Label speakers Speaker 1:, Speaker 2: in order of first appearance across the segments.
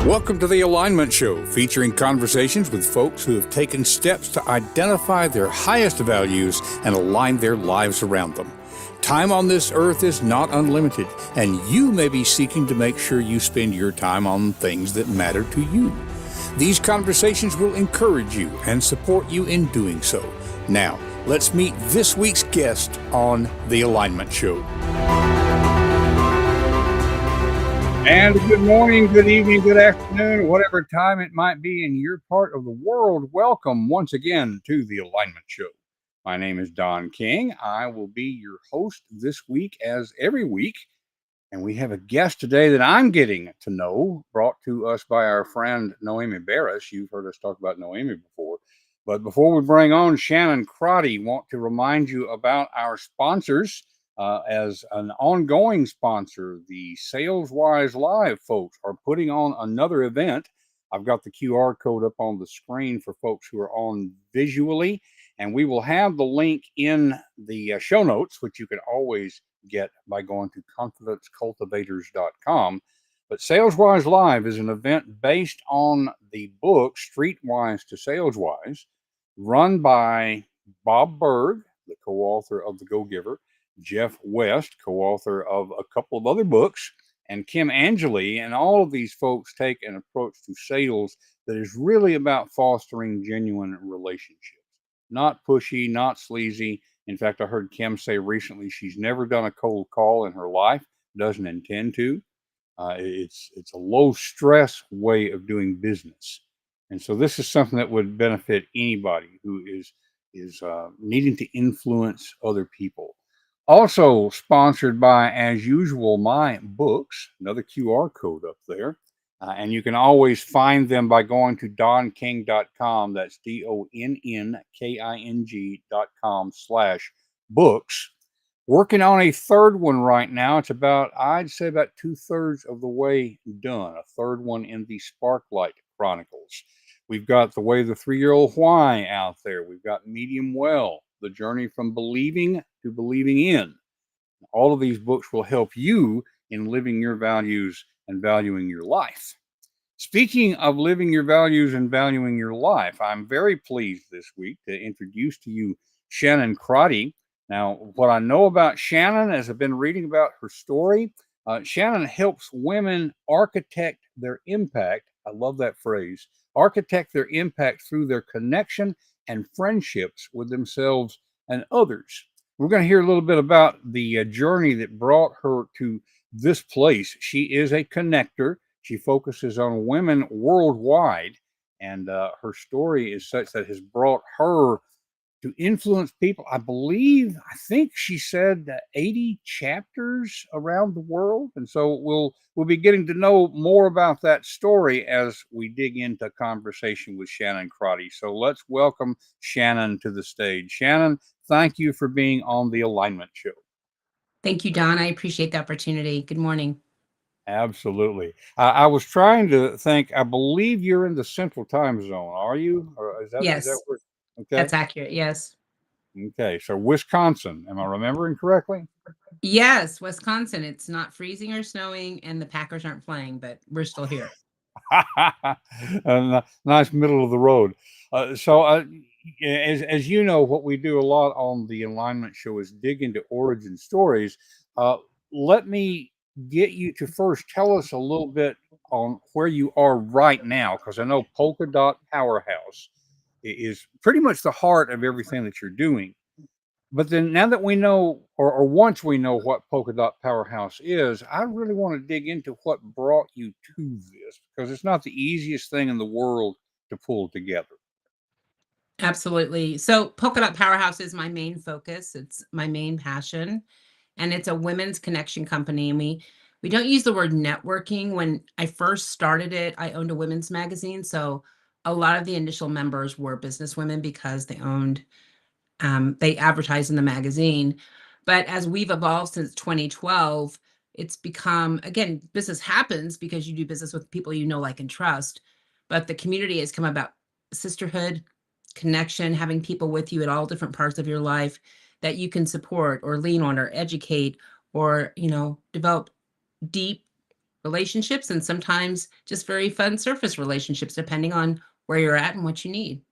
Speaker 1: Welcome to The Alignment Show, featuring conversations with folks who have taken steps to identify their highest values and align their lives around them. Time on this earth is not unlimited, and you may be seeking to make sure you spend your time on things that matter to you. These conversations will encourage you and support you in doing so. Now, let's meet this week's guest on The Alignment Show. And good morning, good evening, good afternoon, whatever time it might be in your part of the world. Welcome once again to The Alignment Show. My name is Don King. I will be your host this week, as every week. And we have a guest today that I'm getting to know, brought to us by our friend Noemi Barris. You've heard us talk about Noemi before. But before we bring on Shannon Crotty, want to remind you about our sponsors. As an ongoing sponsor, the SalesWise Live folks are putting on another event. I've got the QR code up on the screen for folks who are on visually, and we will have the link in the show notes, which you can always get by going to confidencecultivators.com. But SalesWise Live is an event based on the book Streetwise to SalesWise, run by Bob Berg, the co-author of The Go-Giver, Jeff West, co-author of a couple of other books, and Kim Angeli. And all of these folks take an approach to sales that is really about fostering genuine relationships. Not pushy, not sleazy. In fact, I heard Kim say recently she's never done a cold call in her life, doesn't intend to. It's a low stress way of doing business. And so this is something that would benefit anybody who is needing to influence other people. Also sponsored by, as usual, my books, another QR code up there. And you can always find them by going to donking.com. That's DONNKING.com/books. Working on a third one right now. It's I'd say about 2/3 of the way done. A third one in the Sparklight Chronicles. We've got The Way the 3-Year-Old Why out there. We've got Medium Well, The Journey from Believing to Believing In. All of these books will help you in living your values and valuing your life. Speaking of living your values and valuing your life, I'm very pleased this week to introduce to you Shannon Crotty. Now, what I know about Shannon, as I've been reading about her story, Shannon helps women architect their impact. I love that phrase. Architect their impact through their connection and friendships with themselves and others. We're going to hear a little bit about the journey that brought her to this place. She is a connector. She focuses on women worldwide, and her story is such that has brought her to influence people. I think she said 80 chapters around the world. And so we'll be getting to know more about that story as we dig into conversation with Shannon Crotty. So let's welcome Shannon to the stage. Shannon, thank you for being on The Alignment Show.
Speaker 2: Thank you, Don. I appreciate the opportunity. Good morning.
Speaker 1: Absolutely. I was trying to think, I believe you're in the Central Time Zone, are you? Or
Speaker 2: Yes.
Speaker 1: Is that where? Okay.
Speaker 2: That's accurate. Yes.
Speaker 1: Okay. So Wisconsin, am I remembering correctly?
Speaker 2: Yes, Wisconsin. It's not freezing or snowing, and the Packers aren't playing, but we're still here.
Speaker 1: Nice middle of the road. As you know, what we do a lot on the Alignment Show is dig into origin stories. Let me get you to first tell us a little bit on where you are right now, because I know Polka Dot Powerhouse is pretty much the heart of everything that you're doing. But then now that we know, or once we know what Polka Dot Powerhouse is, I really want to dig into what brought you to this, because it's not the easiest thing in the world to pull together.
Speaker 2: Absolutely. So Polka Dot Powerhouse is my main focus. It's my main passion, and it's a women's connection company. And we don't use the word networking. When I first started it, I owned a women's magazine. So a lot of the initial members were business women because they advertised in the magazine. But as we've evolved since 2012, it's become, again, business happens because you do business with people you know, like, and trust. But the community has come about sisterhood, connection, having people with you at all different parts of your life that you can support or lean on or educate or, develop deep relationships and sometimes just very fun surface relationships, depending on where you're at and what you need.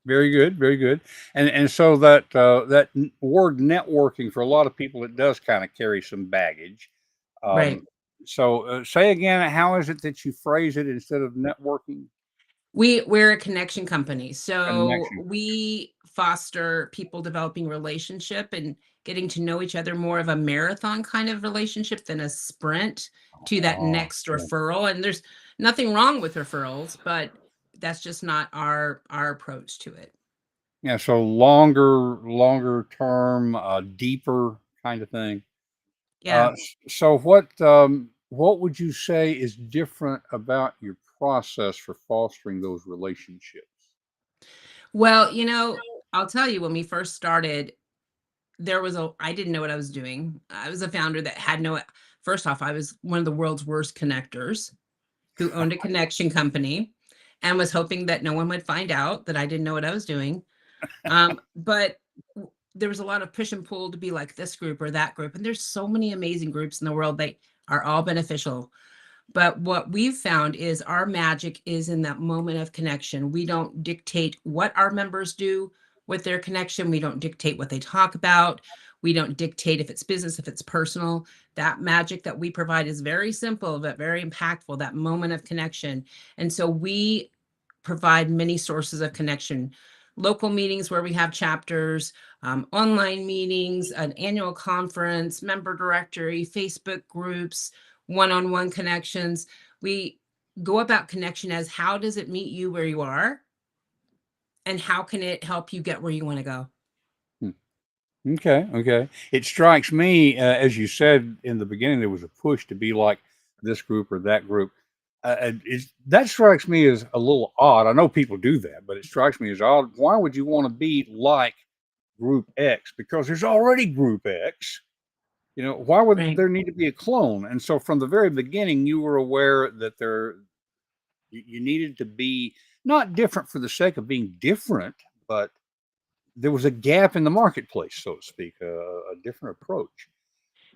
Speaker 1: Very good, very good. And so that word networking for a lot of people, it does kind of carry some baggage.
Speaker 2: Right.
Speaker 1: Um, so say again, how is it that you phrase it instead of networking?
Speaker 2: We're a connection company. So
Speaker 1: Connection.
Speaker 2: we foster people developing relationship and getting to know each other, more of a marathon kind of relationship than a sprint to that
Speaker 1: Oh,
Speaker 2: next
Speaker 1: yeah.
Speaker 2: referral. And there's nothing wrong with referrals, but that's just not our approach to it.
Speaker 1: Yeah, so longer term, deeper kind of thing.
Speaker 2: Yeah.
Speaker 1: So what would you say is different about your process for fostering those relationships?
Speaker 2: Well, I'll tell you, when we first started, I didn't know what I was doing. I was a founder that had no first off, I was one of the world's worst connectors who owned a connection company and was hoping that no one would find out that I didn't know what I was doing. But there was a lot of push and pull to be like this group or that group. And there's so many amazing groups in the world. They are all beneficial. But what we've found is our magic is in that moment of connection. We don't dictate what our members do with their connection. We don't dictate what they talk about. We don't dictate if it's business, if it's personal. That magic that we provide is very simple, but very impactful, that moment of connection. And so we provide many sources of connection: local meetings where we have chapters, online meetings, an annual conference, member directory, Facebook groups, one-on-one connections. We go about connection as, how does it meet you where you are? And how can it help you get where you want to go?
Speaker 1: Hmm. Okay, okay. It strikes me, as you said in the beginning, there was a push to be like this group or that group. That strikes me as a little odd. I know people do that, but it strikes me as odd. Why would you want to be like Group X? Because there's already Group X. Why would
Speaker 2: Right.
Speaker 1: there need to be a clone? And so from the very beginning, you were aware that you needed to be not different for the sake of being different, but there was a gap in the marketplace, so to speak, a different approach.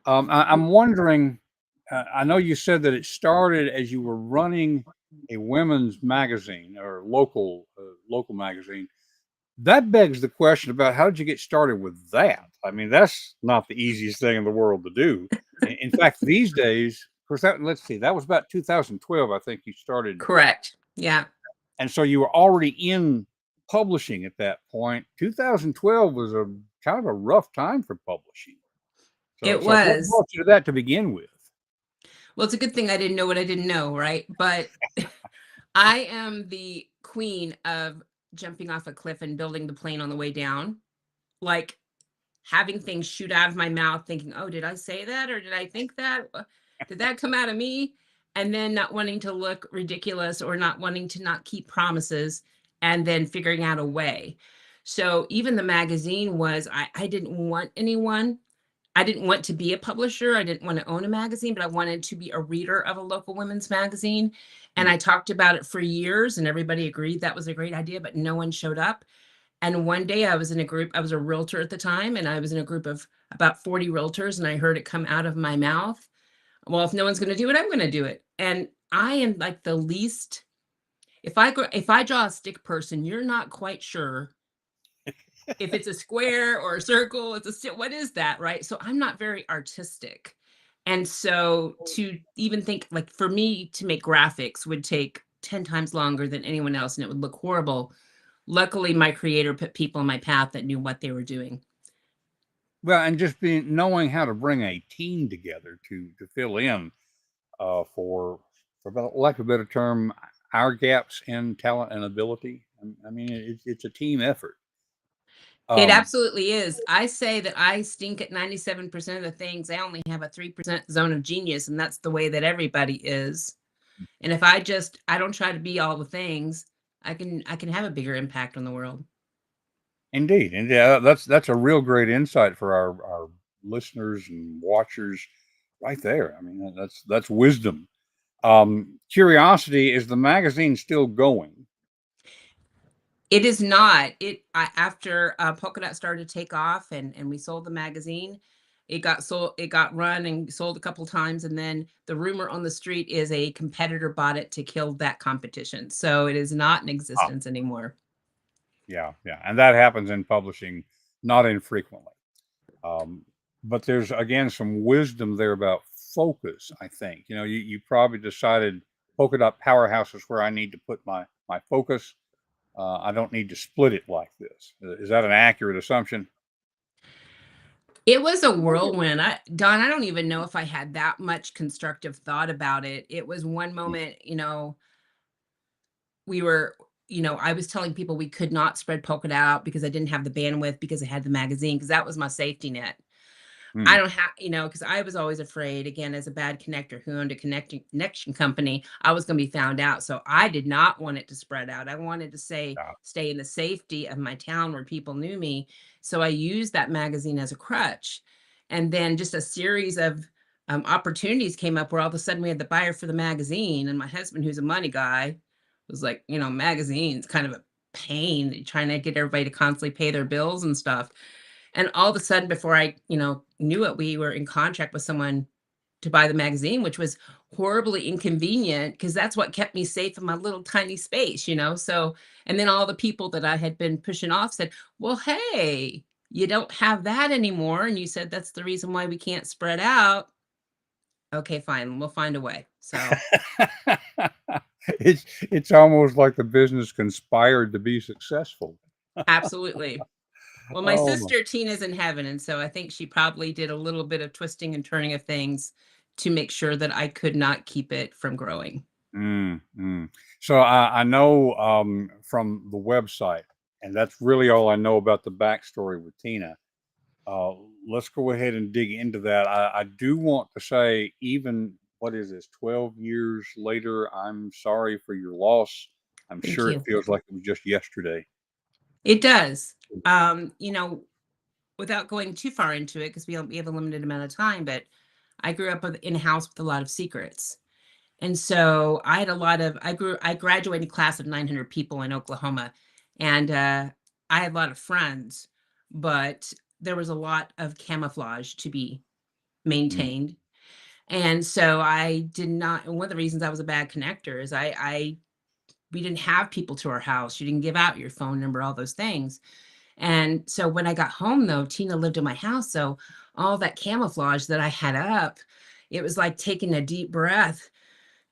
Speaker 1: I'm wondering. I know you said that it started as you were running a women's magazine or local magazine. That begs the question about how did you get started with that? I mean, that's not the easiest thing in the world to do. In fact, these days, of course, let's see, that was about 2012, I think you started,
Speaker 2: Correct. Yeah,
Speaker 1: and so you were already in publishing at that point. 2012 was a kind of a rough time for publishing. So,
Speaker 2: it
Speaker 1: so what
Speaker 2: was.
Speaker 1: brought you to that to begin with?
Speaker 2: Well, it's a good thing I didn't know what I didn't know, right? But I am the queen of jumping off a cliff and building the plane on the way down. Like, having things shoot out of my mouth, thinking, "Oh, did I say that or did I think that? Did that come out of me?" And then not wanting to look ridiculous or not wanting to not keep promises, and then figuring out a way. So even the magazine was, I didn't want anyone. I didn't want to be a publisher. I didn't want to own a magazine, but I wanted to be a reader of a local women's magazine. And
Speaker 1: Hmm.
Speaker 2: I talked about it for years, and everybody agreed that was a great idea, but no one showed up. And one day I was in a group, I was a realtor at the time, and I was in a group of about 40 realtors, and I heard it come out of my mouth. Well, if no one's going to do it, I'm going to do it. And I am like the least, if I draw a stick person, you're not quite sure if it's a square or a circle, it's a what is that, right? So I'm not very artistic. And so to even think, like, for me to make graphics would take 10 times longer than anyone else and it would look horrible. Luckily, my creator put people in my path that knew what they were doing.
Speaker 1: Well, and just being knowing how to bring a team together to fill in for about lack of a better term, our gaps in talent and ability. I mean, it's a team effort.
Speaker 2: It
Speaker 1: Um,
Speaker 2: absolutely is. I say that I stink at 97% of the things. I only have a 3% zone of genius, and that's the way that everybody is. And if I don't try to be all the things, I can have a bigger impact on the world.
Speaker 1: Indeed, and yeah, that's a real great insight for our listeners and watchers, right there. I mean, that's wisdom. Curiosity, is the magazine still going?
Speaker 2: It is not. After Polka Dot started to take off and we sold the magazine, It got run and sold a couple times, and then the rumor on the street is a competitor bought it to kill that competition. So it is not in
Speaker 1: Ah,
Speaker 2: existence anymore.
Speaker 1: yeah, yeah, and that happens in publishing not infrequently. Um, but there's again some wisdom there about focus. I think you probably decided Polka Dot Powerhouse is where I need to put my focus. I don't need to split it like this. Is that an accurate assumption?
Speaker 2: It was a whirlwind. Don, I don't even know if I had that much constructive thought about it. It was one moment, we were I was telling people we could not spread Polka Dot out because I didn't have the bandwidth because I had the magazine because that was my safety net. I
Speaker 1: Mm,
Speaker 2: don't have, because I was always afraid, again, as a bad connector who owned a connection company, I was going to be found out. So I did not want it to spread out. I wanted to
Speaker 1: yeah.
Speaker 2: stay in the safety of my town where people knew me. So I used that magazine as a crutch. And then just a series of opportunities came up where all of a sudden we had the buyer for the magazine. And my husband, who's a money guy, was like, magazines kind of a pain trying to get everybody to constantly pay their bills and stuff. And all of a sudden, before I, knew it, we were in contract with someone to buy the magazine, which was horribly inconvenient because that's what kept me safe in my little tiny space. So, and then all the people that I had been pushing off said, well, hey, you don't have that anymore. And you said that's the reason why we can't spread out. Okay, fine. We'll find a way. So,
Speaker 1: It's almost like the business conspired to be successful.
Speaker 2: absolutely. Well, my
Speaker 1: Oh my.
Speaker 2: sister Tina's in heaven, and so I think she probably did a little bit of twisting and turning of things to make sure that I could not keep it from growing.
Speaker 1: Mm, mm. So I know from the website, and that's really all I know about the backstory with Tina. Uh, let's go ahead and dig into that. I do want to say, even what is this, 12 years later, I'm sorry for your loss. I'm
Speaker 2: Thank
Speaker 1: sure it
Speaker 2: you.
Speaker 1: feels like it was just yesterday.
Speaker 2: It does. Without going too far into it, because we have a limited amount of time, but I grew up in a house with a lot of secrets. And so I had a lot of I graduated class of 900 people in Oklahoma, and, I had a lot of friends, but there was a lot of camouflage to be
Speaker 1: Mm,
Speaker 2: maintained. And so I did not and one of the reasons I was a bad connector is I we didn't have people to our house. You didn't give out your phone number, all those things. And so when I got home though, Tina lived in my house. So all that camouflage that I had up, it was like taking a deep breath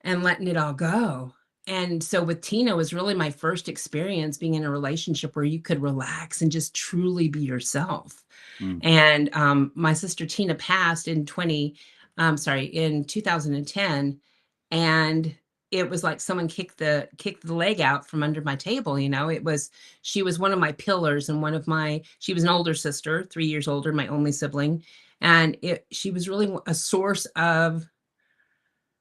Speaker 2: and letting it all go. And so with Tina was really my first experience being in a relationship where you could relax and just truly be yourself.
Speaker 1: mm,
Speaker 2: And my sister Tina passed in 2010, and it was like someone kicked the leg out from under my table. She was one of my pillars and she was an older sister, 3 years older, my only sibling, and she was really a source of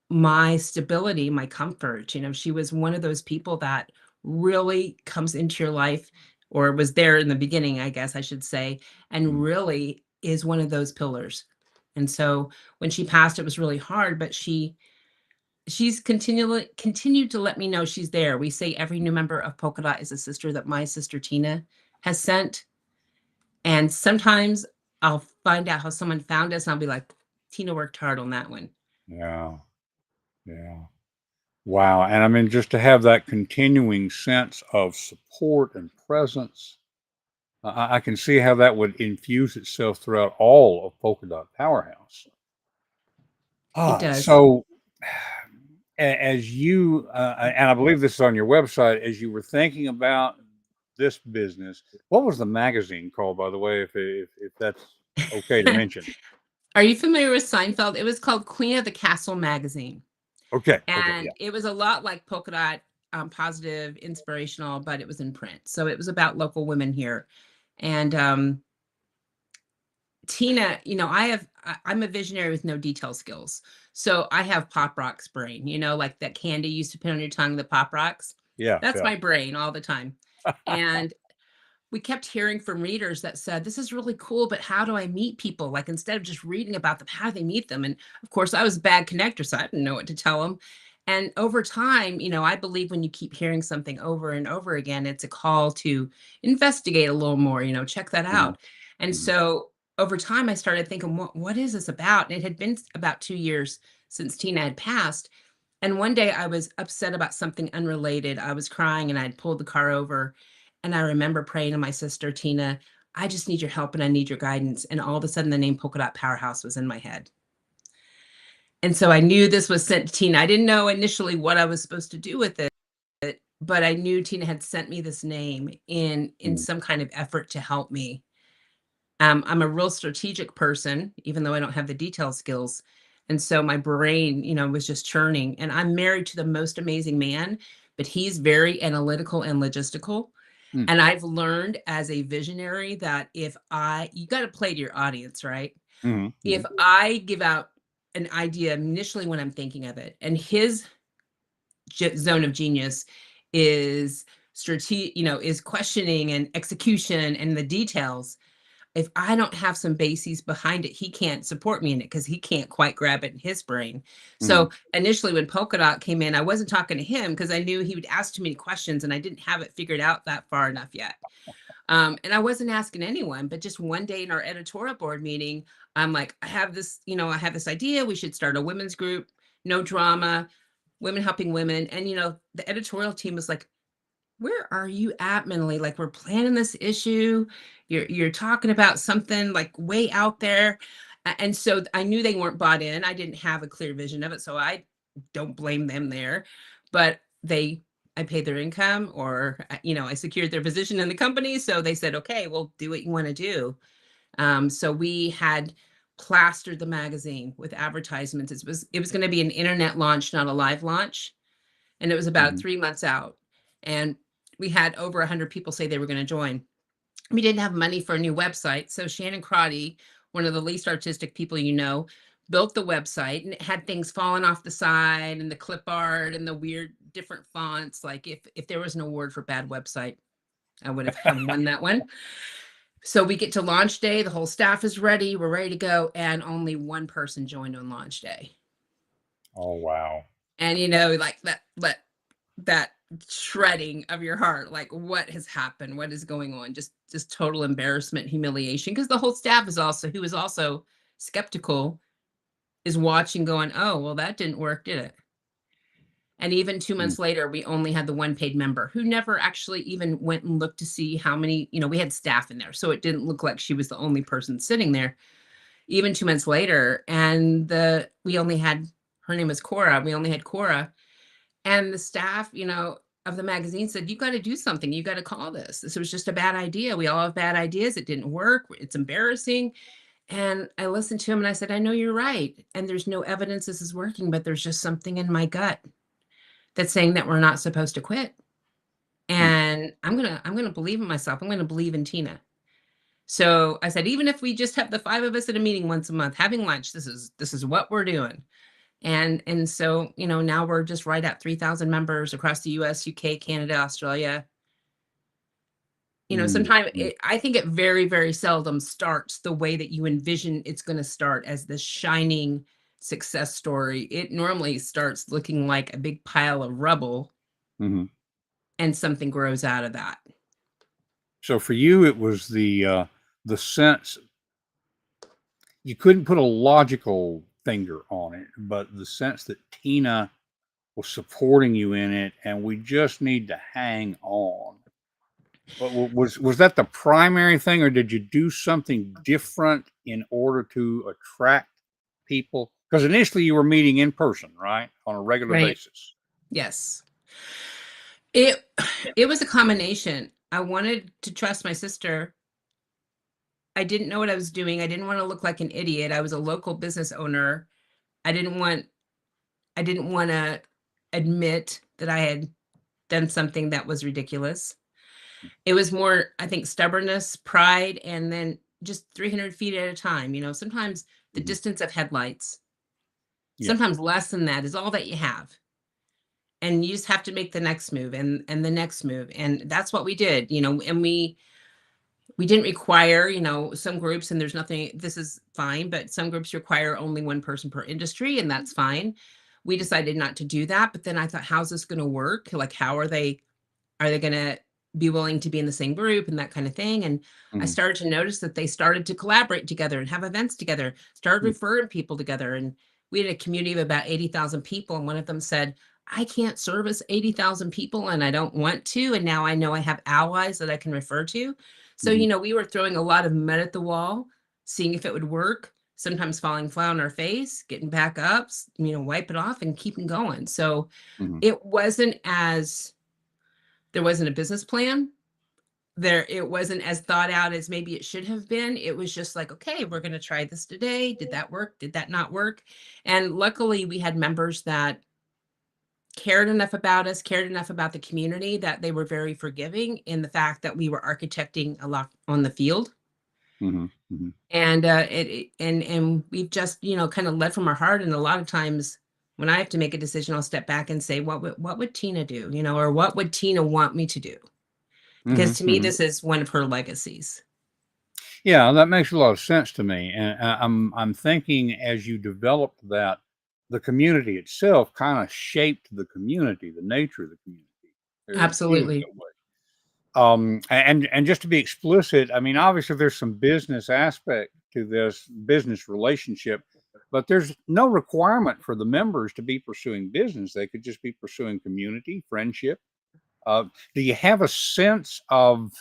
Speaker 2: my stability, my comfort. She was one of those people that really comes into your life, or was there in the beginning, I guess I should say, and
Speaker 1: mm,
Speaker 2: really is one of those pillars. And so when she passed, it was really hard, but she's continued to let me know she's there. We say every new member of Polka Dot is a sister that my sister Tina has sent. And sometimes I'll find out how someone found us and I'll be like, Tina worked hard on that one.
Speaker 1: yeah, yeah. Wow. And I mean, just to have that continuing sense of support and presence, I can see how that would infuse itself throughout all of Polka Dot Powerhouse.
Speaker 2: It does.
Speaker 1: So as you, and I believe this is on your website, as you were thinking about this business, what was the magazine called, by the way, if that's okay to mention?
Speaker 2: Are you familiar with Seinfeld? It was called Queen of the Castle magazine,
Speaker 1: Okay. Okay. Yeah.
Speaker 2: and it was a lot like Polka Dot, positive, inspirational, but it was in print. So it was about local women here. And Tina, I'm a visionary with no detail skills. So I have Pop Rocks brain, like that candy you used to put on your tongue, the Pop Rocks.
Speaker 1: Yeah.
Speaker 2: That's
Speaker 1: Yeah.
Speaker 2: my brain all the time. And we kept hearing from readers that said, "This is really cool, but how do I meet people? Like, instead of just reading about them, how do they meet them?" And of course, I was a bad connector, so I didn't know what to tell them. And over time, I believe when you keep hearing something over and over again, it's a call to investigate a little more, check that
Speaker 1: Mhm,
Speaker 2: out. And
Speaker 1: mhm,
Speaker 2: so over time, I started thinking, what is this about? And it had been about 2 years since Tina had passed. And one day I was upset about something unrelated. I was crying and I'd pulled the car over. And I remember praying to my sister, Tina, I just need your help and I need your guidance. And all of a sudden, the name Polka Dot Powerhouse was in my head. And so I knew this was sent to Tina. I didn't know initially what I was supposed to do with it, but I knew Tina had sent me this name in
Speaker 1: Mm,
Speaker 2: some kind of effort to help me. I'm a real strategic person, even though I don't have the detail skills. And so my brain, was just churning. And I'm married to the most amazing man, but he's very analytical and logistical.
Speaker 1: mm,
Speaker 2: And I've learned as a visionary that you got to play to your audience, right?
Speaker 1: mhm,
Speaker 2: If
Speaker 1: mhm,
Speaker 2: I give out an idea initially when I'm thinking of it, and his zone of genius is is questioning and execution and the details. If I don't have some bases behind it, he can't support me in it because he can't quite grab it in his brain.
Speaker 1: mhm.
Speaker 2: So initially, when Polka Dot came in, I wasn't talking to him because I knew he would ask too many questions and I didn't have it figured out that far enough yet. And I wasn't asking anyone, but just one day in our editorial board meeting, I'm like, I have this idea. We should start a women's group, no drama, women helping women. And, the editorial team was like, where are you at mentally? Like, we're planning this issue. You're talking about something like way out there. And so I knew they weren't bought in. I didn't have a clear vision of it. So I don't blame them there. But I paid their income, or, I secured their position in the company. So they said, okay, well, do what you want to do. So we had plastered the magazine with advertisements. It was going to be an internet launch, not a live launch. And it was about
Speaker 1: Mhm.
Speaker 2: 3 months out. And we had over 100 people say they were going to join. We didn't have money for a new website. So Shannon Crotty, one of the least artistic people built the website, and it had things falling off the side and the clip art and the weird different fonts. Like, if there was an award for bad website, I would have won that one. So we get to launch day, the whole staff is ready, we're ready to go, and only one person joined on launch day.
Speaker 1: Oh, wow.
Speaker 2: And like that shredding of your heart, like, what has happened, what is going on, just total embarrassment, humiliation, because the whole staff who is also skeptical, is watching going, oh, well, that didn't work, did it? And even 2 months
Speaker 1: Mm,
Speaker 2: later, we only had the one paid member who never actually even went and looked to see how many, we had staff in there, so it didn't look like she was the only person sitting there. Even 2 months later, and the we only had her name was Cora, we only had Cora. And the staff, of the magazine said, you got to do something. You got to call this. This was just a bad idea. We all have bad ideas. It didn't work. It's embarrassing. And I listened to him and I said, I know you're right. And there's no evidence this is working, but there's just something in my gut that's saying that we're not supposed to quit.
Speaker 1: mm.
Speaker 2: And I'm gonna believe in myself. I'm gonna believe in Tina. So I said, even if we just have the five of us at a meeting once a month having lunch, this is what we're doing. And so, now we're just right at 3,000 members across the US, UK, Canada, Australia.
Speaker 1: Mm,
Speaker 2: Sometimes
Speaker 1: mm,
Speaker 2: I think it very, very seldom starts the way that you envision it's going to start, as this shining success story. It normally starts looking like a big pile of rubble,
Speaker 1: mhm.
Speaker 2: and something grows out of that.
Speaker 1: So for you, it was the sense you couldn't put a logical finger on it, but the sense that Tina was supporting you in it, and we just need to hang on. But was that the primary thing, or did you do something different in order to attract people? Because initially you were meeting in person, right, on a regular
Speaker 2: Right.
Speaker 1: basis.
Speaker 2: Yes. It it was a combination. I wanted to trust my sister. I didn't know what I was doing. I didn't want to look like an idiot. I was a local business owner. I didn't want I didn't want to admit that I had done something that was ridiculous. It was more, I think, stubbornness, pride, and then just 300 feet at a time. Sometimes the
Speaker 1: Mhm.
Speaker 2: distance of headlights,
Speaker 1: Yeah.
Speaker 2: sometimes less than that, is all that you have. And you just have to make the next move and the next move. And that's what we did, and we didn't require, some groups, and there's nothing, this is fine, but some groups require only one person per industry, and that's fine. We decided not to do that. But then I thought, how's this going to work? Like, how are they going to be willing to be in the same group and that kind of thing. And I
Speaker 1: Mhm.
Speaker 2: started to notice that they started to collaborate together and have events together, started
Speaker 1: Mm,
Speaker 2: referring people together. And we had a community of about 80,000 people. And one of them said, I can't service 80,000 people and I don't want to. And now I know I have allies that I can refer to. So,
Speaker 1: mhm,
Speaker 2: we were throwing a lot of mud at the wall, seeing if it would work, sometimes falling flat on our face, getting back up, wipe it off and keeping going. So
Speaker 1: mhm,
Speaker 2: it wasn't as, there wasn't a business plan there, it wasn't as thought out as maybe it should have been. It was just like, okay, we're going to try this today. Did that work? Did that not work? And luckily we had members that cared enough about us, cared enough about the community, that they were very forgiving in the fact that we were architecting a lot on the field.
Speaker 1: mhm, mhm.
Speaker 2: And and we've just, kind of led from our heart. And a lot of times when I have to make a decision, I'll step back and say, what would Tina do, or what would Tina want me to do? Because
Speaker 1: Mhm,
Speaker 2: to me,
Speaker 1: mhm.
Speaker 2: this is one of her legacies.
Speaker 1: Yeah, that makes a lot of sense to me, and I'm thinking as you developed that, the community itself kind of shaped the community, the nature of the community, or it feels
Speaker 2: Absolutely.
Speaker 1: that way. And just to be explicit, I mean, obviously there's some business aspect to this business relationship, but there's no requirement for the members to be pursuing business. They could just be pursuing community, friendship. Uh, do you have a sense of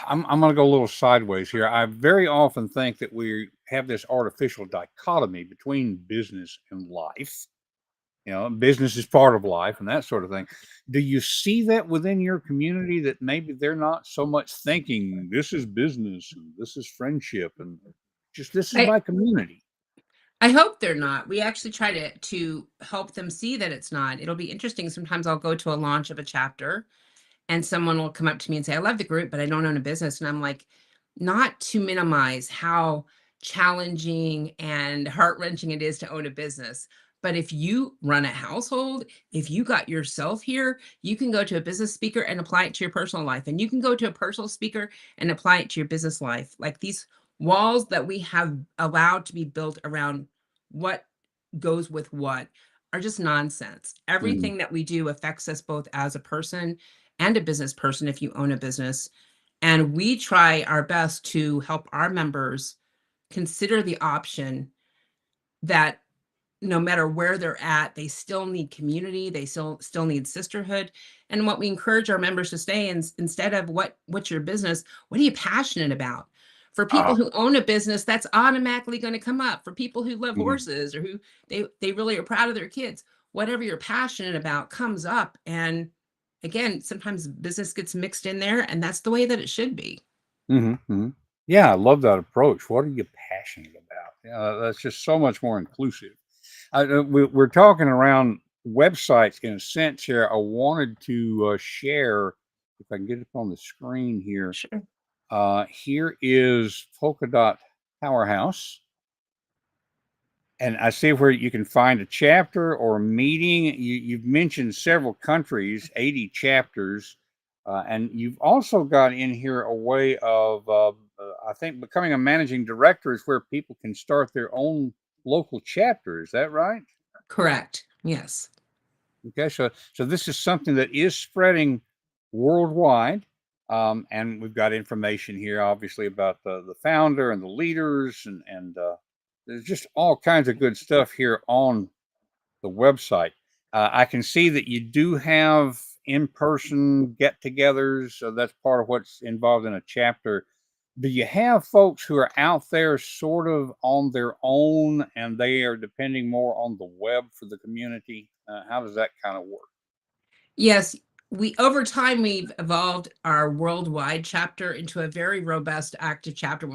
Speaker 1: I'm going to go a little sideways here. I very often think that we have this artificial dichotomy between business and life. Business is part of life and that sort of thing. Do you see that within your community that maybe they're not so much thinking this is business and this is friendship and just this is
Speaker 2: I
Speaker 1: my community?
Speaker 2: I hope they're not. We actually try to help them see that it's not. It'll be interesting. Sometimes I'll go to a launch of a chapter and someone will come up to me and say, I love the group, but I don't own a business. And I'm like, not to minimize how challenging and heart-wrenching it is to own a business. But if you run a household, if you got yourself here, you can go to a business speaker and apply it to your personal life. And you can go to a personal speaker and apply it to your business life. Like these walls that we have allowed to be built around what goes with what are just nonsense.
Speaker 1: Mhm,
Speaker 2: Everything that we do affects us both as a person and a business person if you own a business. And we try our best to help our members consider the option that no matter where they're at, they still need community, they still need sisterhood. And what we encourage our members to say instead of what's your business, what are you passionate about? For people
Speaker 1: uh,
Speaker 2: who own a business, that's automatically going to come up. For people who love
Speaker 1: mhm,
Speaker 2: horses or who they really are proud of their kids, whatever you're passionate about comes up. And again, sometimes business gets mixed in there, and that's the way that it should be.
Speaker 1: mhm, mhm. Yeah, I love that approach. What are you passionate about? Yeah, that's just so much more inclusive. We're talking around websites in a sense here. I wanted to share, if I can get it up on the screen here.
Speaker 2: Sure.
Speaker 1: Here is Polka Dot Powerhouse. And I see where you can find a chapter or a meeting. You've mentioned several countries, 80 chapters. And you've also got in here a way of, I think, becoming a managing director is where people can start their own local chapter. Is that right?
Speaker 2: Correct. Yes.
Speaker 1: Okay, so this is something that is spreading worldwide, and we've got information here, obviously, about the founder and the leaders, and there's just all kinds of good stuff here on the website. I can see that you do have in-person get-togethers, so that's part of what's involved in a chapter. Do you have folks who are out there sort of on their own and they are depending more on the web for the community? How does that kind of work?
Speaker 2: Yes, we over time we've evolved our worldwide chapter into a very robust active chapter.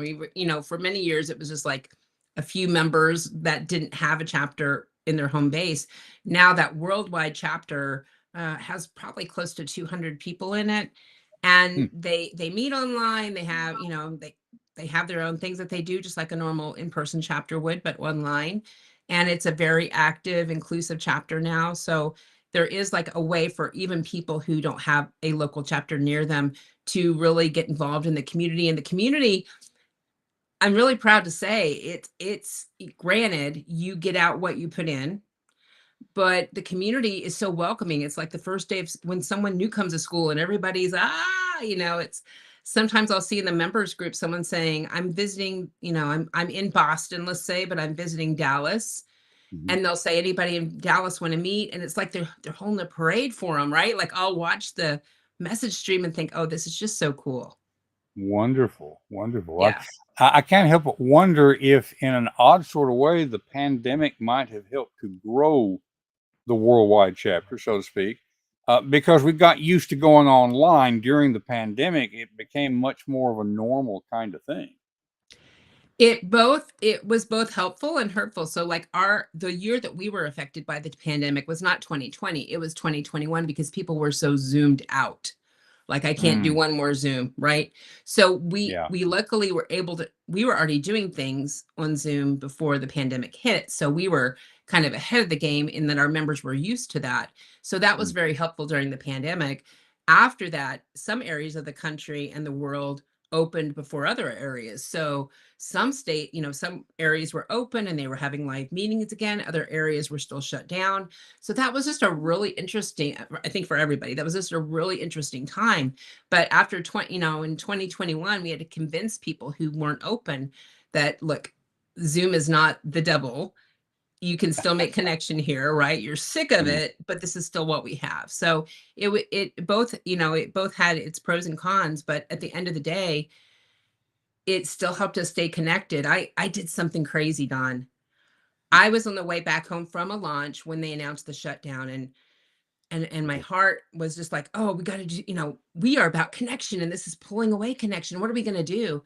Speaker 2: For many years it was just like a few members that didn't have a chapter in their home base. Now that worldwide chapter has probably close to 200 people in it,
Speaker 1: Hmm.
Speaker 2: and they meet online. They have they have their own things that they do, just like a normal in-person chapter would, but online. And it's a very active, inclusive chapter now. So there is like a way for even people who don't have a local chapter near them to really get involved in the community. And the community, I'm really proud to say, it's granted you get out what you put in, but the community is so welcoming. It's like the first day of when someone new comes to school and everybody's, it's sometimes I'll see in the members group someone saying, I'm visiting, I'm in Boston, let's say, but I'm visiting Dallas.
Speaker 1: Mhm.
Speaker 2: And they'll say, anybody in Dallas want to meet? And it's like they're holding a parade for them, right? Like I'll watch the message stream and think, oh, this is just so cool.
Speaker 1: Wonderful, wonderful.
Speaker 2: Yeah.
Speaker 1: I can't help but wonder if, in an odd sort of way, the pandemic might have helped to grow the worldwide chapter, so to speak, because we got used to going online during the pandemic. It became much more of a normal kind of thing.
Speaker 2: It was both helpful and hurtful. So like the year that we were affected by the pandemic was not 2020, it was 2021 because people were so zoomed out. Like I can't do
Speaker 1: Mm,
Speaker 2: one more Zoom, right? So
Speaker 1: yeah.
Speaker 2: we luckily were able to we were already doing things on Zoom before the pandemic hit. So we were kind of ahead of the game in that our members were used to that. So that was
Speaker 1: Mm,
Speaker 2: very helpful during the pandemic. After that, some areas of the country and the world opened before other areas. So some areas were open and they were having live meetings again, other areas were still shut down. So that was just a really interesting, I think for everybody, that was just a really interesting time. But after in 2021, we had to convince people who weren't open that look, Zoom is not the devil. You can still make connection here, right? You're sick of
Speaker 1: mhm,
Speaker 2: it, but this is still what we have. So it both had its pros and cons, but at the end of the day, it still helped us stay connected. I did something crazy, Don. I was on the way back home from a launch when they announced the shutdown, and my heart was just like, oh, we got to do, we are about connection and this is pulling away connection. What are we going to do?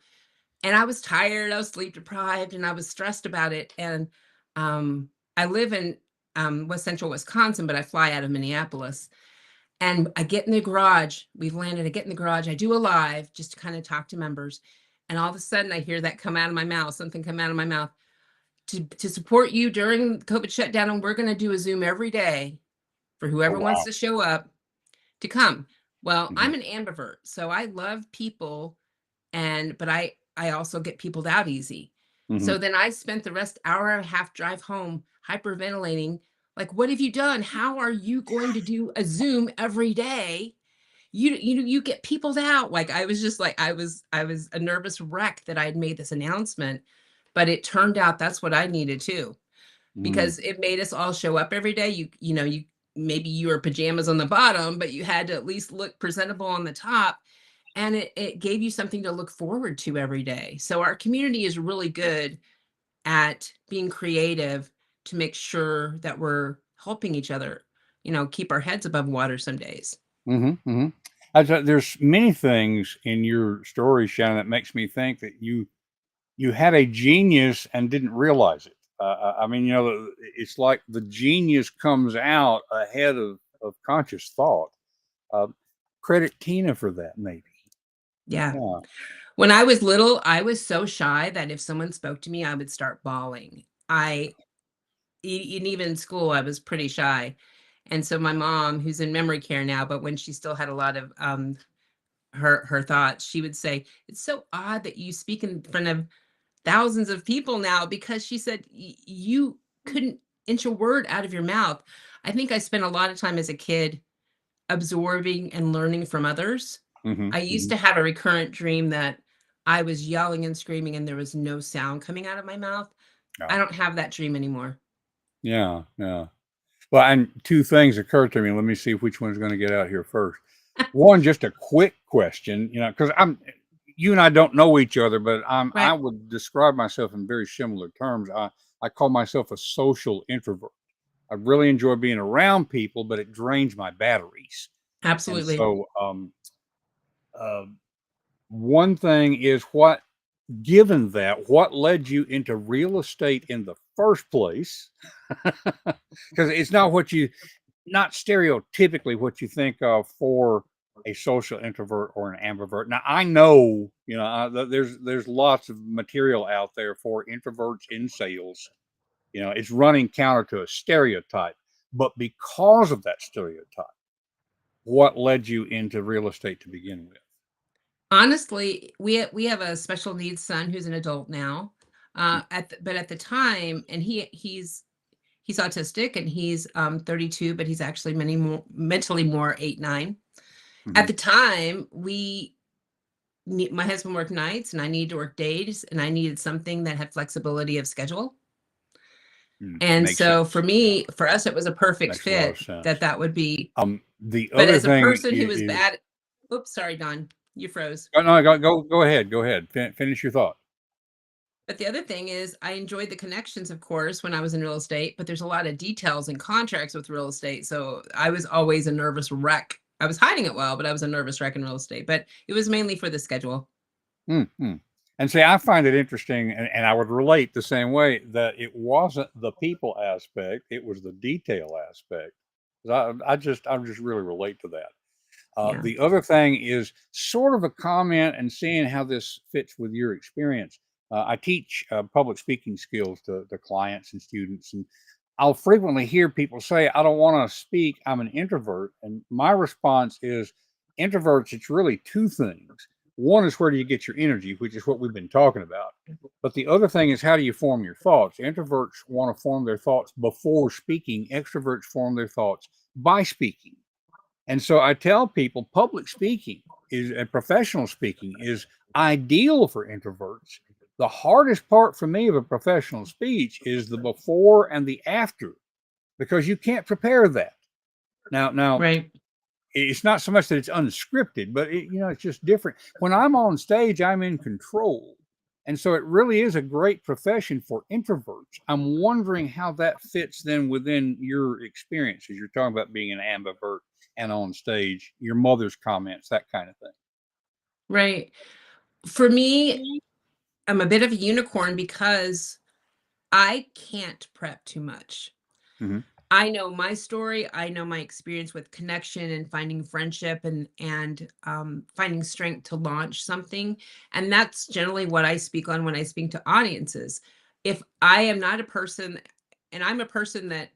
Speaker 2: And I was tired, I was sleep deprived, and I was stressed about it. And I live in West Central Wisconsin, but I fly out of Minneapolis. And I get in the garage. We've landed. I get in the garage. I do a live just to kind of talk to members. And all of a sudden, I hear that come out of my mouth, something come out of my mouth to support you during COVID shutdown. And we're going to do a Zoom every day for
Speaker 1: oh,
Speaker 2: whoever wants
Speaker 1: wow.
Speaker 2: to show up to come. Well,
Speaker 1: Mhm,
Speaker 2: I'm an ambivert, so I love people, but I also get peopled out easy.
Speaker 1: mhm,
Speaker 2: So then I spent the rest hour and a half drive home hyperventilating. Like, what have you done? How are you going to do a Zoom every day? You get peopled out. Like I was just like I was a nervous wreck that I'd made this announcement, but it turned out that's what I needed too,
Speaker 1: mm,
Speaker 2: because it made us all show up every day. You maybe you were pajamas on the bottom, but you had to at least look presentable on the top. And it gave you something to look forward to every day. So our community is really good at being creative to make sure that we're helping each other, keep our heads above water some days.
Speaker 1: mhm, mhm. There's many things in your story, Shannon, that makes me think that you had a genius and didn't realize it. I mean, it's like the genius comes out ahead of conscious thought. Uh, Credit Tina for that, maybe.
Speaker 2: Yeah.
Speaker 1: Yeah.
Speaker 2: When I was little, I was so shy that if someone spoke to me, I would start bawling. And even in school, I was pretty shy. And so my mom, who's in memory care now, but when she still had a lot of her thoughts, she would say, "It's so odd that you speak in front of thousands of people now," because she said you couldn't inch a word out of your mouth. I think I spent a lot of time as a kid absorbing and learning from others.
Speaker 1: Hmm.
Speaker 2: I used
Speaker 1: Hmm.
Speaker 2: to have a recurrent dream that I was yelling and screaming and there was no sound coming out of my mouth. I
Speaker 1: Yeah.
Speaker 2: don't have that dream anymore.
Speaker 1: Yeah. Yeah. Well, and two things occurred to me. Let me see which one's going to get out here first. One, just a quick question, because you and I don't know each other, but I
Speaker 2: Right.
Speaker 1: would describe myself in very similar terms. I call myself a social introvert. I really enjoy being around people, but it drains my batteries. And
Speaker 2: Absolutely.
Speaker 1: so, uh, one thing is given that, what led you into real estate in the first place? Because it's not stereotypically what you think of for a social introvert or an ambivert. Now, I know, there's lots of material out there for introverts in sales. It's running counter to a stereotype. But because of that stereotype, what led you into real estate to begin with?
Speaker 2: Honestly, we have a special needs son who's an adult now.
Speaker 1: Mm,
Speaker 2: But at the time, and he's autistic and he's 32, but he's actually mentally more 8, 9. At
Speaker 1: Mhm.
Speaker 2: the time, my husband worked nights and I needed to work days, and I needed something that had flexibility of schedule. And
Speaker 1: Makes
Speaker 2: so for
Speaker 1: sense. Yeah,
Speaker 2: me, for us, it was a perfect
Speaker 1: makes a lot of
Speaker 2: fit
Speaker 1: sense.
Speaker 2: that would be.
Speaker 1: The
Speaker 2: But
Speaker 1: other
Speaker 2: as a
Speaker 1: thing
Speaker 2: person who was
Speaker 1: is,
Speaker 2: bad, oops, sorry, Don, you froze.
Speaker 1: oh, no, go ahead, go ahead. Finish your thought.
Speaker 2: But the other thing is, I enjoyed the connections, of course, when I was in real estate, but there's a lot of details and contracts with real estate. So I was always a nervous wreck. I was hiding it well, but I was a nervous wreck in real estate. But it was mainly for the schedule.
Speaker 1: Hmm. And see, I find it interesting, and I would relate the same way, that it wasn't the people aspect; it was the detail aspect. I just really relate to that.
Speaker 2: Yeah.
Speaker 1: The other thing is sort of a comment and seeing how this fits with your experience. I teach public speaking skills to clients and students, and I'll frequently hear people say, I don't want to speak, I'm an introvert. And my response is, introverts, it's really two things. One is, where do you get your energy, which is what we've been talking about. But the other thing is, how do you form your thoughts? Introverts want to form their thoughts before speaking, extroverts form their thoughts by speaking. And so I tell people, public speaking is, and professional speaking is ideal for introverts. The hardest part for me of a professional speech is the before and the after, because you can't prepare that. Now,
Speaker 2: Right.
Speaker 1: it's not so much that it's unscripted, but it's just different. When I'm on stage, I'm in control. And so it really is a great profession for introverts. I'm wondering how that fits then within your experience as you're talking about being an ambivert and on stage, your mother's comments, that kind of thing.
Speaker 2: Right. For me, I'm a bit of a unicorn because I can't prep too much.
Speaker 1: Hmm.
Speaker 2: I know my story. I know my experience with connection and finding friendship and finding strength to launch something, and that's generally what I speak on when I speak to audiences. If I am not a person, and I'm a person that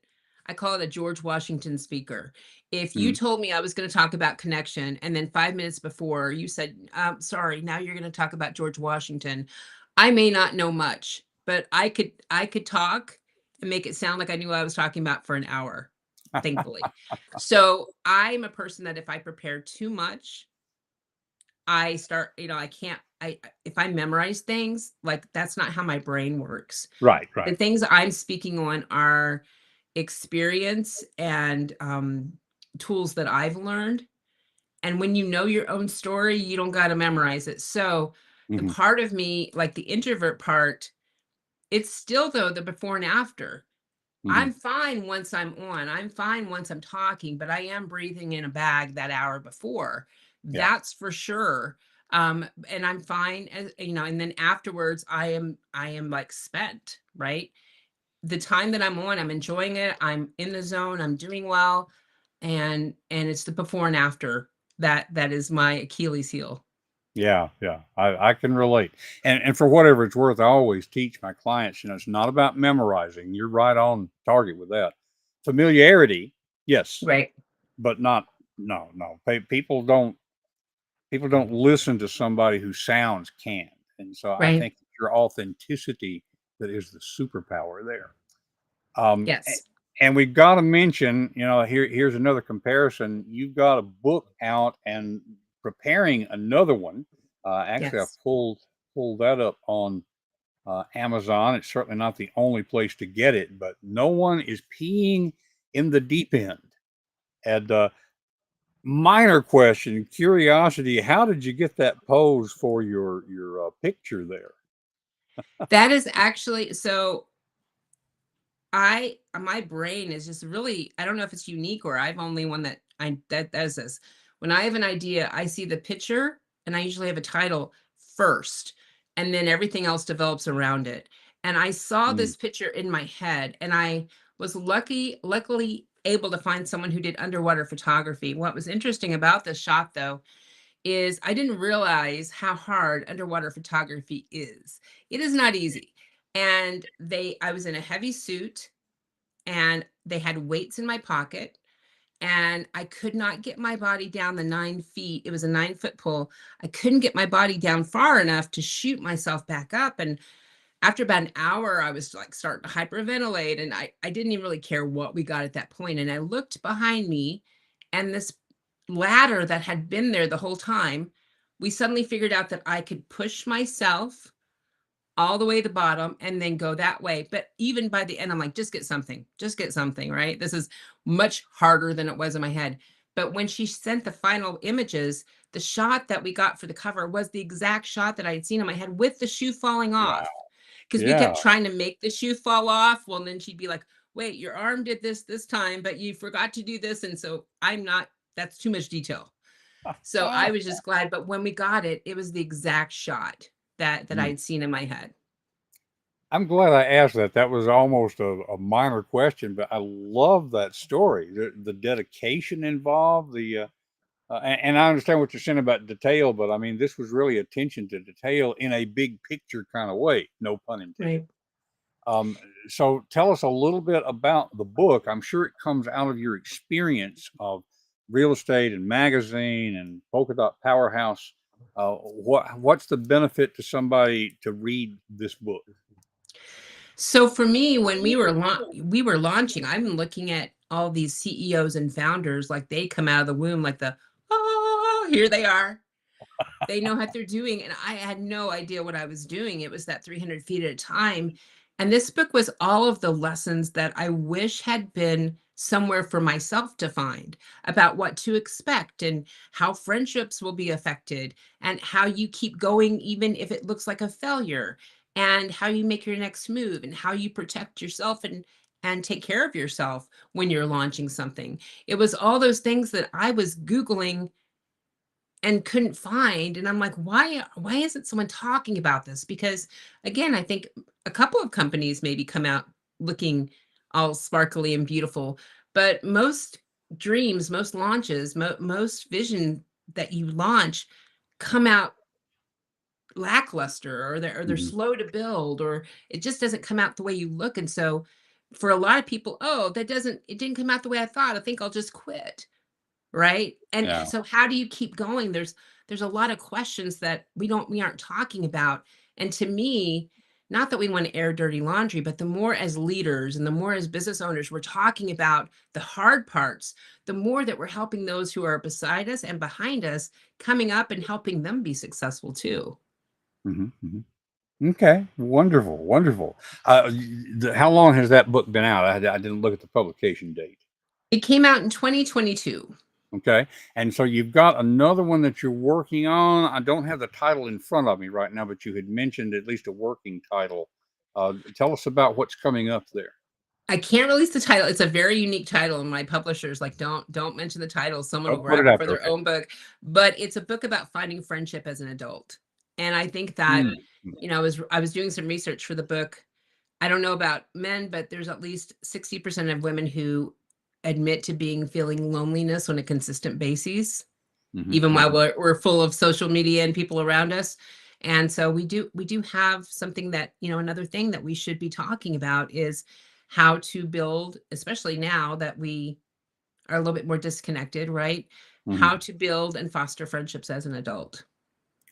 Speaker 2: I call it a George Washington speaker. If you
Speaker 1: Hmm.
Speaker 2: told me I was going to talk about connection, and then 5 minutes before you said, "Sorry, now you're going to talk about George Washington," I may not know much, but I could talk and make it sound like I knew what I was talking about for an hour, thankfully. So I'm a person that if I prepare too much, I start, I can't, if I memorize things, like that's not how my brain works.
Speaker 1: Right,
Speaker 2: The
Speaker 1: right.
Speaker 2: things I'm speaking on are experience and tools that I've learned. And when you know your own story, you don't got to memorize it. So the
Speaker 1: Hmm.
Speaker 2: part of me, like the introvert part, it's still though the before and after.
Speaker 1: Hmm.
Speaker 2: I'm fine once I'm on. I'm fine once I'm talking, but I am breathing in a bag that hour before.
Speaker 1: Yeah.
Speaker 2: That's for sure. And I'm fine as and then afterwards I am like spent, right? The time that I'm on, I'm enjoying it. I'm in the zone, I'm doing well. And it's the before and after that is my Achilles heel.
Speaker 1: Yeah, yeah, I can relate. And for whatever it's worth, I always teach my clients, it's not about memorizing. You're right on target with that. Familiarity, yes,
Speaker 2: Right.
Speaker 1: but not, no, no. People don't listen to somebody who sounds canned. And so I
Speaker 2: Right.
Speaker 1: think it's your authenticity that is the superpower there. Um, a-
Speaker 2: Yes.
Speaker 1: and we've got to mention, here's another comparison. You've got a book out and preparing another one. Actually, I
Speaker 2: Yes.
Speaker 1: pulled that up on Amazon. It's certainly not the only place to get it, but no one is peeing in the deep end. And minor question, curiosity: how did you get that pose for your picture there?
Speaker 2: That is actually so my brain is just really, I don't know if it's unique or I've only one that does this. When I have an idea, I see the picture and I usually have a title first, and then everything else develops around it. And I saw
Speaker 1: Mm,
Speaker 2: this picture in my head, and I was luckily able to find someone who did underwater photography. What was interesting about this shot though is I didn't realize how hard underwater photography is. It is not easy. And I was in a heavy suit and they had weights in my pocket and I could not get my body down the 9 feet. It was a 9 foot pull. I couldn't get my body down far enough to shoot myself back up. And after about an hour, I was like starting to hyperventilate, and I didn't even really care what we got at that point. And I looked behind me, and this ladder that had been there the whole time, we suddenly figured out that I could push myself all the way to the bottom and then go that way. But even by the end, I'm like, just get something, right? This is much harder than it was in my head. But when she sent the final images, the shot that we got for the cover was the exact shot that I had seen in my head with the shoe falling
Speaker 1: Wow.
Speaker 2: off. Because we
Speaker 1: Yeah.
Speaker 2: kept trying to make the shoe fall off. Well, and then she'd be like, wait, your arm did this time, but you forgot to do this. And so I'm not, that's too much detail. So I was just glad. But when we got it, it was the exact shot that I
Speaker 1: Mm.
Speaker 2: had seen in my head.
Speaker 1: I'm glad I asked that. That was almost a minor question, but I love that story. The dedication involved, and I understand what you're saying about detail, but I mean, this was really attention to detail in a big picture kind of way. No pun intended.
Speaker 2: Right.
Speaker 1: Um, so tell us a little bit about the book. I'm sure it comes out of your experience of real estate and magazine and Polka Dot Powerhouse. What's the benefit to somebody to read this book?
Speaker 2: So for me, when we were launching, I'm looking at all these CEOs and founders, like they come out of the womb like the, oh, here they are. They know what they're doing, and I had no idea what I was doing. It was that 300 feet at a time, and this book was all of the lessons that I wish had been somewhere for myself to find about what to expect and how friendships will be affected and how you keep going even if it looks like a failure, and how you make your next move and how you protect yourself and take care of yourself when you're launching something. It was all those things that I was Googling and couldn't find, and I'm like, why isn't someone talking about this? Because again, I think a couple of companies maybe come out looking all sparkly and beautiful, but most dreams, most launches, most vision that you launch come out lackluster, or they're
Speaker 1: Mhm.
Speaker 2: slow to build, or it just doesn't come out the way you look. And so for a lot of people, oh, it didn't come out the way I thought, I think I'll just quit. Right? And
Speaker 1: Yeah.
Speaker 2: so how do you keep going? There's a lot of questions that we aren't talking about. And to me, not that we want to air dirty laundry, but the more as leaders and the more as business owners we're talking about the hard parts, the more that we're helping those who are beside us and behind us coming up and helping them be successful too.
Speaker 1: Mhm, mhm. Okay, wonderful, wonderful. How long has that book been out? I didn't look at the publication date.
Speaker 2: It came out in 2022.
Speaker 1: Okay, and so you've got another one that you're working on. I don't have the title in front of me right now, but you had mentioned at least a working title. Tell us about what's coming up there.
Speaker 2: I can't release the title. It's a very unique title, and my publisher's like, "Don't mention the title. Someone will
Speaker 1: Don't put
Speaker 2: grab
Speaker 1: it
Speaker 2: it
Speaker 1: out
Speaker 2: for
Speaker 1: there.
Speaker 2: their
Speaker 1: Okay.
Speaker 2: own book." But it's a book about finding friendship as an adult. And I think that,
Speaker 1: Mm, mm,
Speaker 2: I was doing some research for the book. I don't know about men, but there's at least 60% of women who admit to feeling loneliness on a consistent basis,
Speaker 1: mhm,
Speaker 2: even while
Speaker 1: mhm,
Speaker 2: we're full of social media and people around us. And so we do have something that, another thing that we should be talking about is how to build, especially now that we are a little bit more disconnected, right?
Speaker 1: mhm.
Speaker 2: How to build and foster friendships as an adult.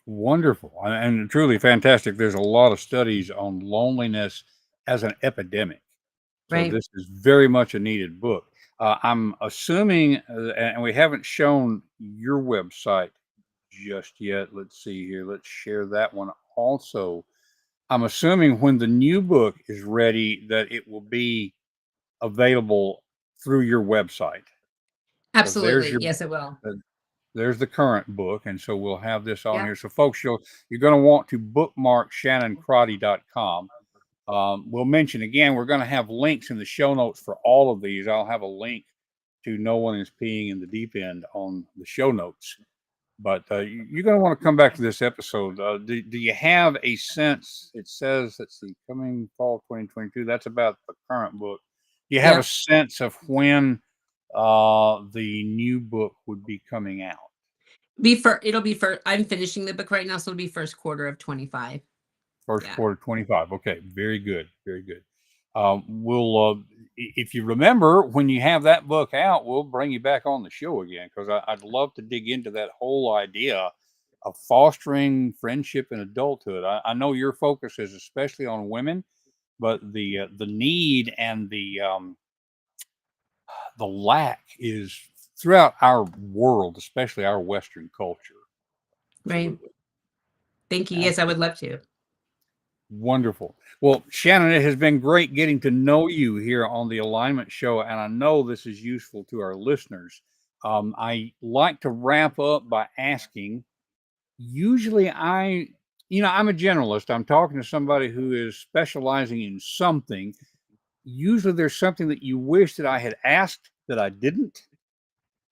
Speaker 1: Wonderful and truly fantastic. There's a lot of studies on loneliness as an epidemic. So
Speaker 2: Right.
Speaker 1: this is very much a needed book. I'm assuming, and we haven't shown your website just yet. Let's see here. Let's share that one also. I'm assuming when the new book is ready that it will be available through your website. So
Speaker 2: Absolutely. Yes, it will.
Speaker 1: uh, there's the current book, and so we'll have this on
Speaker 2: Yep.
Speaker 1: here. So folks, you're going to want to bookmark shannoncrotty.com. We'll mention again, we're going to have links in the show notes for all of these. I'll have a link to No One is Peeing in the Deep End on the show notes. But you're going to want to come back to this episode. Do you have a sense? It says, let's see, coming fall 2022. That's about the current book. Do you have a
Speaker 2: Yep.
Speaker 1: sense of when the new book would be coming out?
Speaker 2: It'll be for I'm finishing the book right now, so it'll be first quarter of 25.
Speaker 1: First
Speaker 2: Yeah.
Speaker 1: quarter 25. Okay, very good, very good. If you remember, when you have that book out, we'll bring you back on the show again because I'd love to dig into that whole idea of fostering friendship in adulthood. I know your focus is especially on women, but the need and the lack is throughout our world, especially our Western culture.
Speaker 2: Right.
Speaker 1: Absolutely.
Speaker 2: Thank you. Yes, I would
Speaker 1: Absolutely.
Speaker 2: love to.
Speaker 1: Wonderful. Well, Shannon, it has been great getting to know you here on the Alignment Show, and I know this is useful to our listeners. I like to wrap up by asking, usually I'm a generalist. I'm talking to somebody who is specializing in something. Usually there's something that you wish that I had asked that I didn't.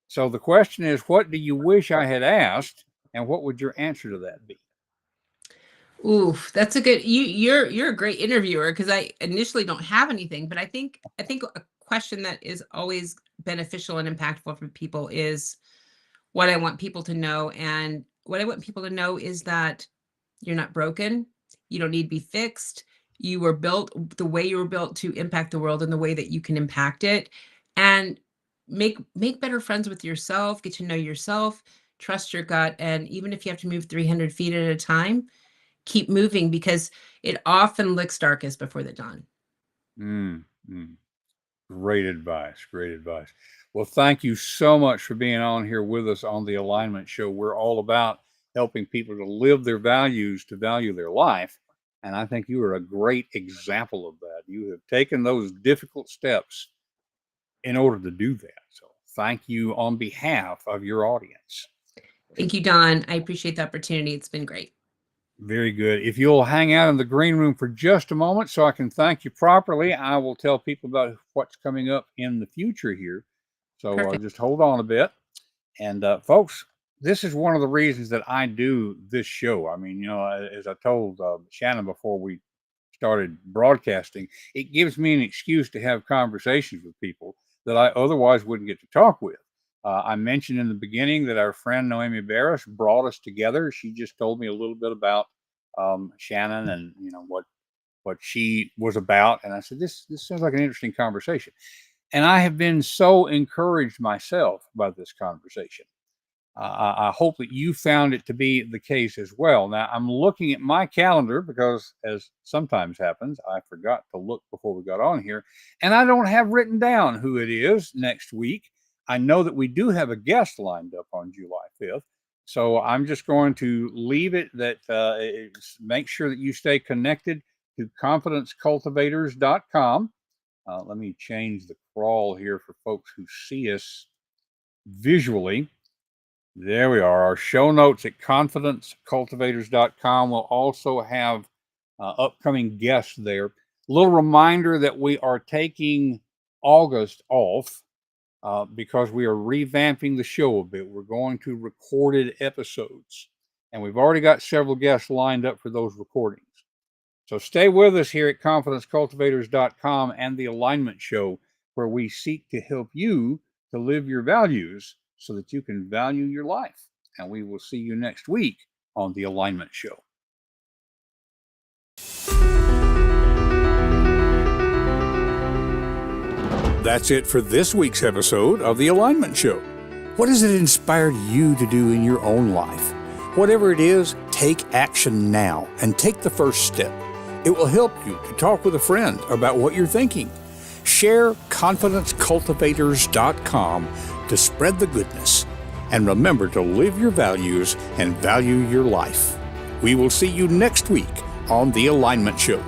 Speaker 1: So the question is, what do you wish I had asked, and what would your answer to that be?
Speaker 2: Oof, that's a good you're a great interviewer because I initially don't have anything, but I think a question that is always beneficial and impactful for people is what I want people to know. And what I want people to know is that you're not broken. You don't need to be fixed. You were built the way you were built to impact the world in the way that you can impact it. And make better friends with yourself, get to know yourself, trust your gut. And even if you have to move 300 feet at a time, keep moving because it often looks darkest before the dawn.
Speaker 1: Mm, mm. Great advice. Great advice. Well, thank you so much for being on here with us on the Alignment Show. We're all about helping people to live their values, to value their life. And I think you are a great example of that. You have taken those difficult steps in order to do that. So thank you on behalf of your audience.
Speaker 2: Thank you, Don. I appreciate the opportunity. It's been great.
Speaker 1: Very good. If you'll hang out in the green room for just a moment so I can thank you properly, I will tell people about what's coming up in the future here. So
Speaker 2: Perfect.
Speaker 1: just hold on a bit. And folks, this is one of the reasons that I do this show. I mean, as I told Shannon before we started broadcasting, it gives me an excuse to have conversations with people that I otherwise wouldn't get to talk with. I mentioned in the beginning that our friend Noemi Barris brought us together. She just told me a little bit about Shannon and what she was about, and I said this sounds like an interesting conversation. And I have been so encouraged myself by this conversation. I hope that you found it to be the case as well. Now, I'm looking at my calendar because, as sometimes happens, I forgot to look before we got on here, and I don't have written down who it is next week. I know that we do have a guest lined up on July 5th. So I'm just going to leave it that make sure that you stay connected to confidencecultivators.com. Let me change the crawl here for folks who see us visually. There we are. Our show notes at confidencecultivators.com will also have upcoming guests there. A little reminder that we are taking August off because we are revamping the show a bit. We're going to recorded episodes, and we've already got several guests lined up for those recordings. So stay with us here at confidencecultivators.com and the Alignment Show, where we seek to help you to live your values so that you can value your life. And we will see you next week on the Alignment Show. That's it for this week's episode of the Alignment Show. What has it inspired you to do in your own life? Whatever it is, take action now and take the first step. It will help you to talk with a friend about what you're thinking. Share confidencecultivators.com to spread the goodness. And remember to live your values and value your life. We will see you next week on The Alignment Show.